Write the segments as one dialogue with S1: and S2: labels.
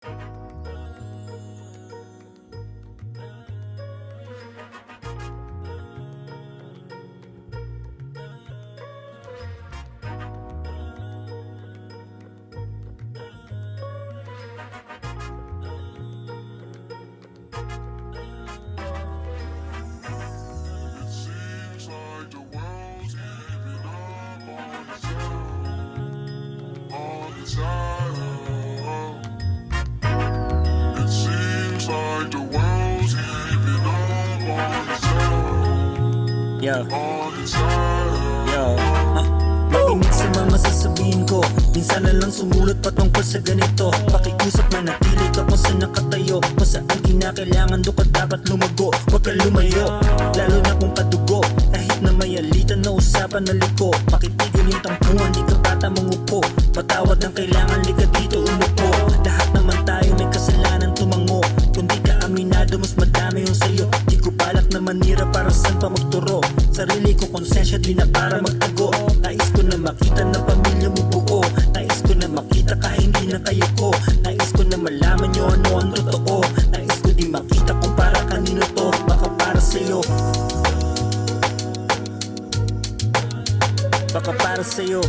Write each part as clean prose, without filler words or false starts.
S1: It seems like the world's giving up on its own.
S2: Yo,
S1: On its own.
S2: yo, makinig sa mga sasabihin ko. Minsan na lang sumulat patungkol sa ganito. Pakiusap na natili ka kung saan nakatayo, kung saan kinakailangan doon ka dapat lumago. Huwag ka lumayo, lalo na kung kadugo. Kahit na may alitan na usapan na liko, pakitigil yung tampuhan, di ka bata mangupo. Patawad ang kailangan, di ka dito umupo. Lahat naman tayo may kasalanan tumango. Kung di ka aminado, mas madami yung sayo. Di ko balak na manira para saan pa magturo. Sarili ko konsensya, di na para magtago. Nais ko na makita na pamilya mo buo. Nais ko na makita ka hindi na kayo ko. Nais ko na malaman nyo ano ang totoo. Nais ko di makita kung para kanino to. Baka para sa'yo, baka para sa'yo,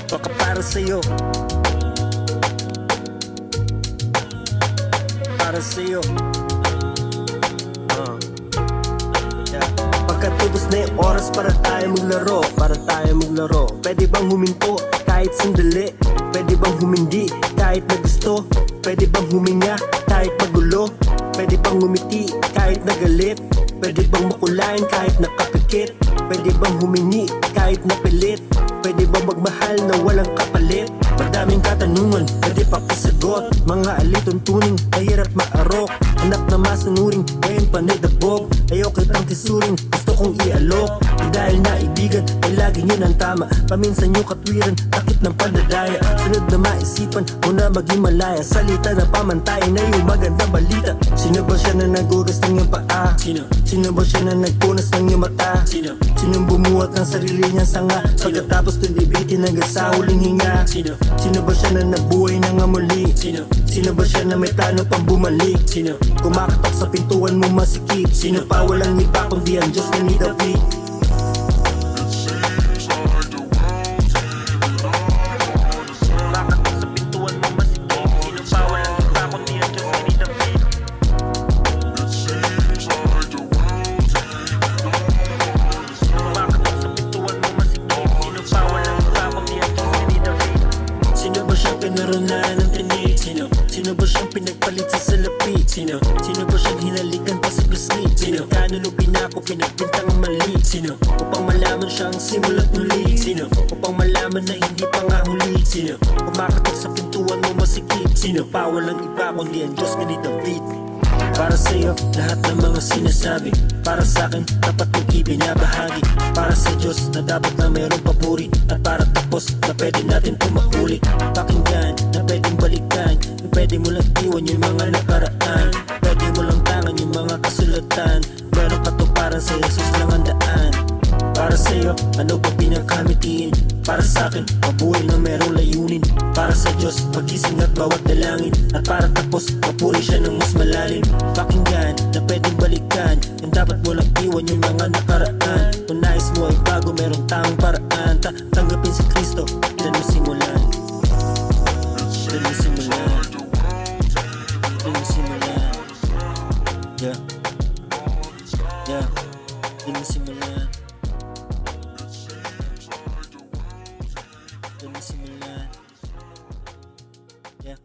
S2: baka para sa'yo, para sa'yo. Yeah. Pagkatubos na yung oras para tayo maglaro, para tayo maglaro. Pwede bang huminto kahit sandali? Pwede bang humindi kahit na gusto? Pwede bang huminga kahit magulo? Pwede bang ngumiti kahit nagalit? Pwede bang makulain kahit nakapikit? Pwede bang humingi kahit napilit? Pwede bang magmahal na walang kapalit? Madaming katanungan, pwede pa kasagot. Mga alituntuning, mahirap maarok. Hanap na masunuring, ngayon panidabog. Ayaw kitang tisuring, gusto kong ialok. Di dahil naibigan, ay lagi yun ang tama. Paminsan yung katwiran, takip ng pandadaya. Sunod na maisipan, muna maging malaya. Salita na pamantayan na yung magandang balita. Sino ba siya na nagugas ng iyong paa? Sino? Sino ba siya na nagpunas ng iyong mata? Sino? Sinong bumuhat ng sarili niyang sanga? Pagkatapos tulibitin hanggang sa huling hinga? Sino? Sino ba siya na nabuhay ng amuli? Sino? Sino ba siya na may plano pang bumalik? Sino? Kumakatok sa pintuan mo masikip? Sino pa walang iba kundi ang Diyos na ni David? Naroon ng tinig? Sino? Sino ba siyang pinagpalit sa salapi? Sino? Sino ba siyang hinalikan pa sa guslit? Sino? Kanulubin ako, pinagbintang mali? Sino? Upang malaman siyang simula't muli? Sino? Upang malaman na hindi pa nga huli? Sino? Kumakatok sa pintuan mo masikip? Sino pa walang iba kundi ang Diyos nga ni David? Para sa'yo, lahat ng mga sinasabi. Para sa'kin, dapat kong ibinabahagi. Para sa Diyos, na dapat na mayroong papuri. At para tapos, na pwede natin pumakulit. Pakinggan, na pwedeng balikan. Na pwede mo lang iwan yung mga nakaraan. Pwede mo lang tangan yung mga kasulatan. Meron katuparan sa Jesus lang ang daan. Para sa'yo, ano ba pinakamitiin? Para sa'kin, mabuhay na merong layunin. Para sa Diyos, pagising at bawat dalangin. At para tapos, mapuri siya ng mas malalim. Pakinggan, na pwedeng balikan. Yung dapat mo lang iwan yung mga nakaraan. Kung nais mo ay bago, merong tamang paraan. Tanggapin si Kristo, ilan mo simulan. Ilan mo simulan. Ilan mo simulan. Yeah. Yeah. Ilan mo simulan. Ilan mo simulan. Yeah.